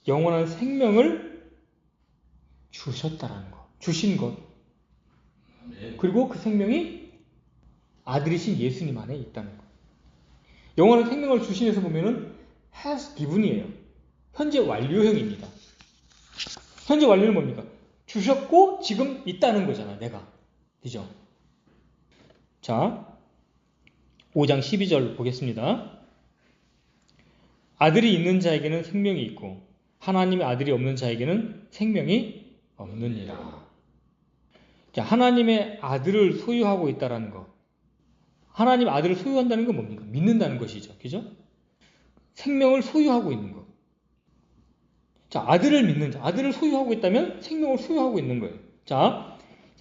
영원한 생명을 주셨다라는 것. 주신 것. 그리고 그 생명이 아들이신 예수님 안에 있다는 것. 영원한 생명을 주신에서 보면은 has given이에요. 현재 완료형입니다. 현재 완료는 뭡니까? 주셨고 지금 있다는 거잖아, 내가. 그죠? 자, 5장 12절 보겠습니다. 아들이 있는 자에게는 생명이 있고 하나님의 아들이 없는 자에게는 생명이 없느니라. 자, 하나님의 아들을 소유하고 있다라는 것. 하나님의 아들을 소유한다는 건 뭡니까? 믿는다는 것이죠. 그죠? 생명을 소유하고 있는 것. 자, 아들을 믿는 자. 아들을 소유하고 있다면 생명을 소유하고 있는 거예요. 자,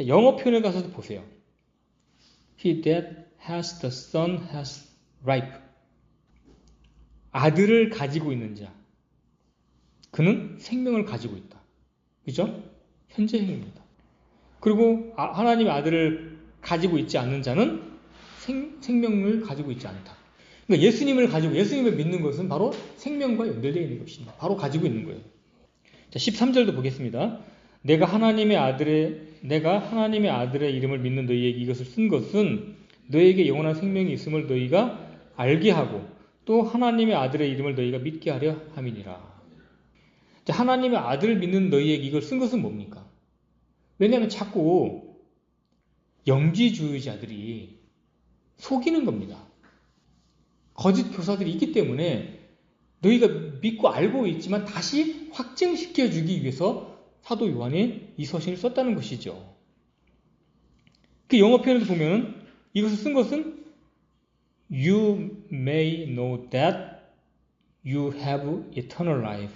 영어 표현에 가서 보세요. He that has the son has life. 아들을 가지고 있는 자. 그는 생명을 가지고 있다. 그죠? 현재형입니다. 그리고 하나님의 아들을 가지고 있지 않는 자는 생명을 가지고 있지 않다. 그러니까 예수님을 믿는 것은 바로 생명과 연결되어 있는 것입니다. 바로 가지고 있는 거예요. 자, 13절도 보겠습니다. 내가 하나님의 아들의 이름을 믿는 너희에게 이것을 쓴 것은 너희에게 영원한 생명이 있음을 너희가 알게 하고 또 하나님의 아들의 이름을 너희가 믿게 하려 함이니라. 자, 하나님의 아들을 믿는 너희에게 이걸 쓴 것은 뭡니까? 왜냐하면 자꾸 영지주의자들이 속이는 겁니다. 거짓 교사들이 있기 때문에 너희가 믿고 알고 있지만 다시 확증시켜주기 위해서 사도 요한이 이 서신을 썼다는 것이죠. 그 영어 표현에서 보면 이것을 쓴 것은 You may know that you have eternal life.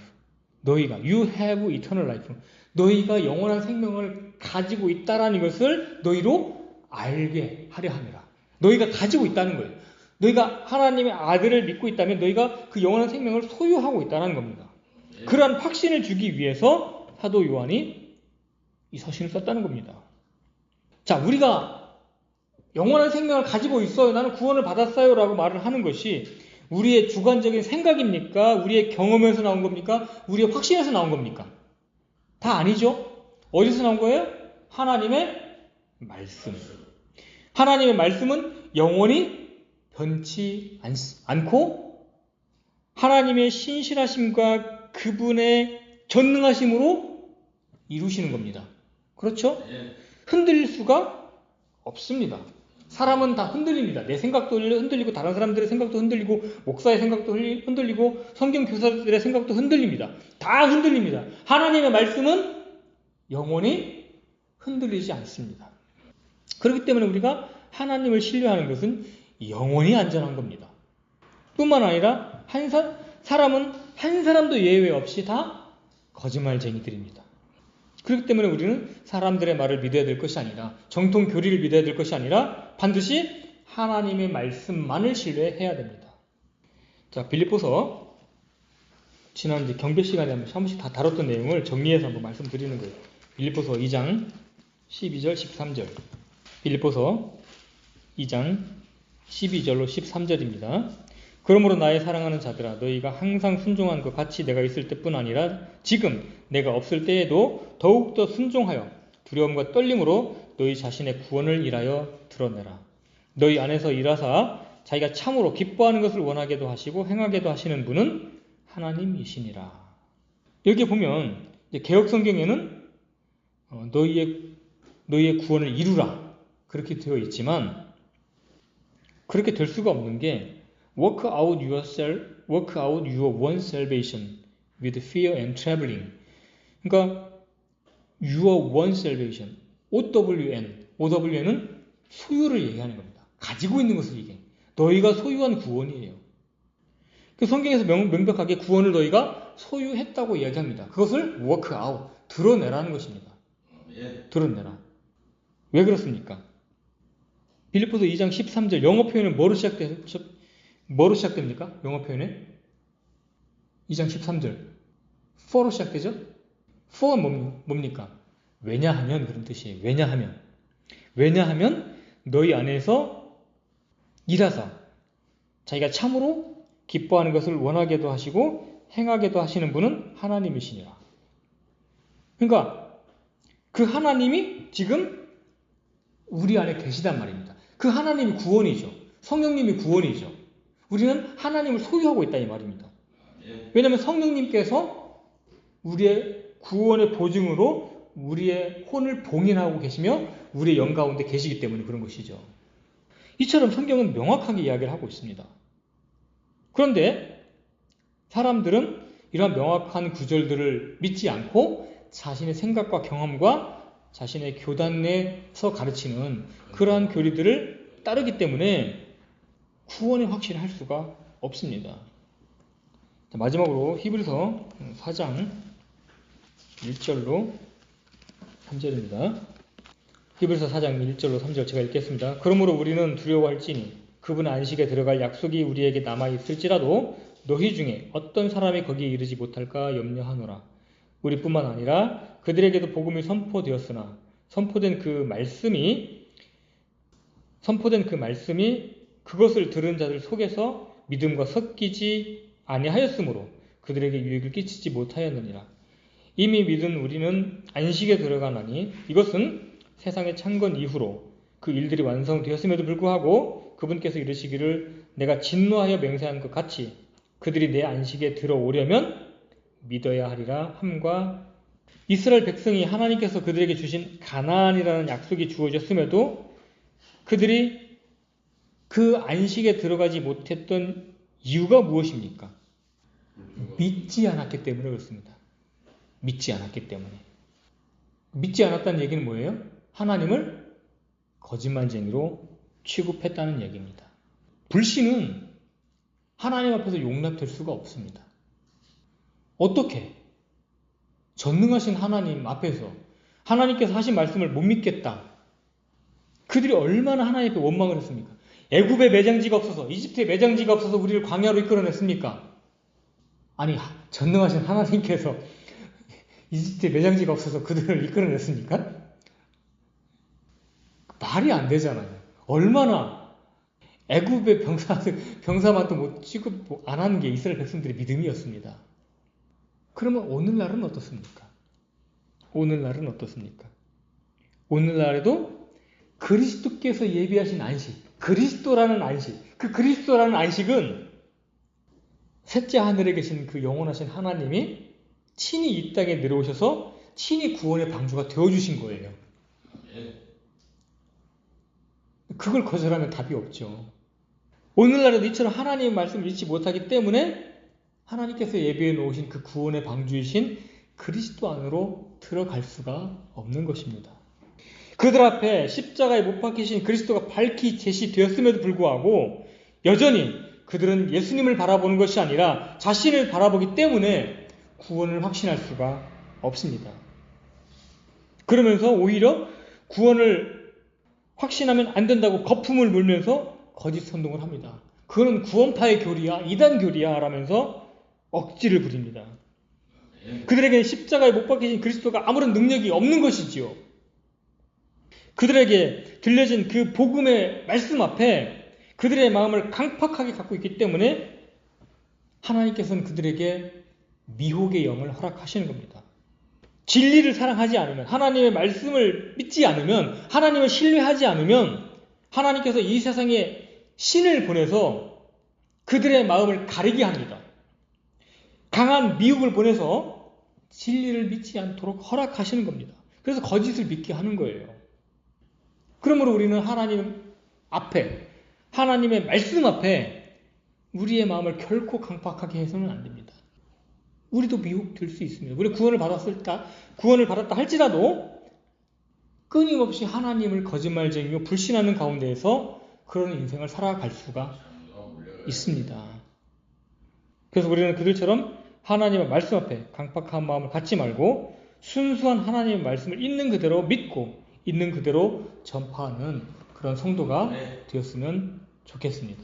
You have eternal life. 너희가 영원한 생명을 가지고 있다라는 것을 너희로 알게 하려 함이라. 너희가 가지고 있다는 거예요. 너희가 하나님의 아들을 믿고 있다면 너희가 그 영원한 생명을 소유하고 있다는 겁니다. 그러한 확신을 주기 위해서 사도 요한이 이 서신을 썼다는 겁니다. 자, 우리가 영원한 생명을 가지고 있어요. 나는 구원을 받았어요. 라고 말을 하는 것이 우리의 주관적인 생각입니까? 우리의 경험에서 나온 겁니까? 우리의 확신에서 나온 겁니까? 다 아니죠. 어디서 나온 거예요? 하나님의 말씀. 하나님의 말씀은 영원히 변치 않고 하나님의 신실하심과 그분의 전능하심으로 이루시는 겁니다. 그렇죠? 흔들릴 수가 없습니다. 사람은 다 흔들립니다. 내 생각도 흔들리고 다른 사람들의 생각도 흔들리고 목사의 생각도 흔들리고 성경 교사들의 생각도 흔들립니다. 다 흔들립니다. 하나님의 말씀은 영원히 흔들리지 않습니다. 그렇기 때문에 우리가 하나님을 신뢰하는 것은 영원히 안전한 겁니다. 뿐만 아니라 사람은 한 사람도 예외 없이 다 거짓말쟁이들입니다. 그렇기 때문에 우리는 사람들의 말을 믿어야 될 것이 아니라 정통 교리를 믿어야 될 것이 아니라 반드시 하나님의 말씀만을 신뢰해야 됩니다. 자, 빌립보서 지난 이제 경배 시간에 한 번씩 다 다뤘던 내용을 정리해서 한번 말씀드리는 거예요. 빌립보서 2장 12절 13절 빌립보서 2장 12절로 13절입니다. 그러므로 나의 사랑하는 자들아 너희가 항상 순종한 것 같이 내가 있을 때뿐 아니라 지금 내가 없을 때에도 더욱더 순종하여 두려움과 떨림으로 너희 자신의 구원을 일하여 드러내라. 너희 안에서 일하사 자기가 참으로 기뻐하는 것을 원하게도 하시고 행하게도 하시는 분은 하나님이시니라. 여기 보면 개역성경에는 너희의 구원을 이루라 그렇게 되어 있지만 그렇게 될 수가 없는 게 work out your own salvation with fear and trembling. 그러니까 your own salvation, OWN은 소유를 얘기하는 겁니다. 가지고 있는 것을 얘기해요. 너희가 소유한 구원이에요. 그 성경에서 명백하게 구원을 너희가 소유했다고 이야기합니다. 그것을 work out, 드러내라는 것입니다. 드러내라. 왜 그렇습니까? 빌립보서 2장 13절 영어 표현은 뭐로 시작됩니까? 영어 표현에 2장 13절 for로 시작되죠? for은 뭡니까? 왜냐하면 그런 뜻이에요. 왜냐하면 너희 안에서 일하사 자기가 참으로 기뻐하는 것을 원하게도 하시고 행하게도 하시는 분은 하나님이시니라. 그러니까 그 하나님이 지금 우리 안에 계시단 말입니다. 그 하나님이 구원이죠. 성령님이 구원이죠. 우리는 하나님을 소유하고 있다 이 말입니다. 왜냐하면 성령님께서 우리의 구원의 보증으로 우리의 혼을 봉인하고 계시며 우리의 영 가운데 계시기 때문에 그런 것이죠. 이처럼 성경은 명확하게 이야기를 하고 있습니다. 그런데 사람들은 이러한 명확한 구절들을 믿지 않고 자신의 생각과 경험과 자신의 교단 내에서 가르치는 그러한 교리들을 따르기 때문에 구원에 확실히 할 수가 없습니다. 자, 마지막으로 히브리서 4장 1절로 3절입니다. 히브리서 4장 1절로 3절 제가 읽겠습니다. 그러므로 우리는 두려워할지니 그분 안식에 들어갈 약속이 우리에게 남아있을지라도 너희 중에 어떤 사람이 거기에 이르지 못할까 염려하노라. 우리뿐만 아니라 그들에게도 복음이 선포되었으나 선포된 그 말씀이 그것을 들은 자들 속에서 믿음과 섞이지 아니하였으므로 그들에게 유익을 끼치지 못하였느니라. 이미 믿은 우리는 안식에 들어가나니 이것은 세상의 창건 이후로 그 일들이 완성되었음에도 불구하고 그분께서 이르시기를 내가 진노하여 맹세한 것 같이 그들이 내 안식에 들어오려면 믿어야 하리라 함과 이스라엘 백성이 하나님께서 그들에게 주신 가나안이라는 약속이 주어졌음에도 그들이 그 안식에 들어가지 못했던 이유가 무엇입니까? 믿지 않았기 때문에 그렇습니다. 믿지 않았기 때문에. 믿지 않았다는 얘기는 뭐예요? 하나님을 거짓말쟁이로 취급했다는 얘기입니다. 불신은 하나님 앞에서 용납될 수가 없습니다. 어떻게? 전능하신 하나님 앞에서 하나님께서 하신 말씀을 못 믿겠다. 그들이 얼마나 하나님 앞에 원망을 했습니까? 애굽에 매장지가 없어서, 이집트에 매장지가 없어서 우리를 광야로 이끌어냈습니까? 아니, 전능하신 하나님께서 이집트에 매장지가 없어서 그들을 이끌어냈습니까? 말이 안 되잖아요. 얼마나 애굽의 병사만도 못 취급 안 하는 게 이스라엘 백성들의 믿음이었습니다. 그러면 오늘날은 어떻습니까? 오늘날에도 그리스도께서 예비하신 안식, 그리스도라는 안식, 그 그리스도라는 안식은 셋째 하늘에 계신 그 영원하신 하나님이 친히 이 땅에 내려오셔서 친히 구원의 방주가 되어주신 거예요. 그걸 거절하면 답이 없죠. 오늘날에도 이처럼 하나님의 말씀을 잊지 못하기 때문에 하나님께서 예비해 놓으신 그 구원의 방주이신 그리스도 안으로 들어갈 수가 없는 것입니다. 그들 앞에 십자가에 못 박히신 그리스도가 밝히 제시되었음에도 불구하고 여전히 그들은 예수님을 바라보는 것이 아니라 자신을 바라보기 때문에 구원을 확신할 수가 없습니다. 그러면서 오히려 구원을 확신하면 안 된다고 거품을 물면서 거짓 선동을 합니다. 그거는 구원파의 교리야, 이단 교리야 라면서 억지를 부립니다. 그들에게 십자가에 못 박히신 그리스도가 아무런 능력이 없는 것이지요. 그들에게 들려진 그 복음의 말씀 앞에 그들의 마음을 강팍하게 갖고 있기 때문에 하나님께서는 그들에게 미혹의 영을 허락하시는 겁니다. 진리를 사랑하지 않으면, 하나님의 말씀을 믿지 않으면, 하나님을 신뢰하지 않으면 하나님께서 이 세상에 신을 보내서 그들의 마음을 가리게 합니다. 강한 미혹을 보내서 진리를 믿지 않도록 허락하시는 겁니다. 그래서 거짓을 믿게 하는 거예요. 그러므로 우리는 하나님 앞에, 하나님의 말씀 앞에 우리의 마음을 결코 강팍하게 해서는 안 됩니다. 우리도 미혹될 수 있습니다. 우리 구원을 받았다 할지라도 끊임없이 하나님을 거짓말쟁이며 불신하는 가운데에서 그런 인생을 살아갈 수가 있습니다. 그래서 우리는 그들처럼 하나님의 말씀 앞에 강팍한 마음을 갖지 말고 순수한 하나님의 말씀을 있는 그대로 믿고 있는 그대로 전파하는 그런 성도가 되었으면 좋겠습니다.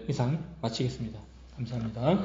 이상 마치겠습니다. 감사합니다.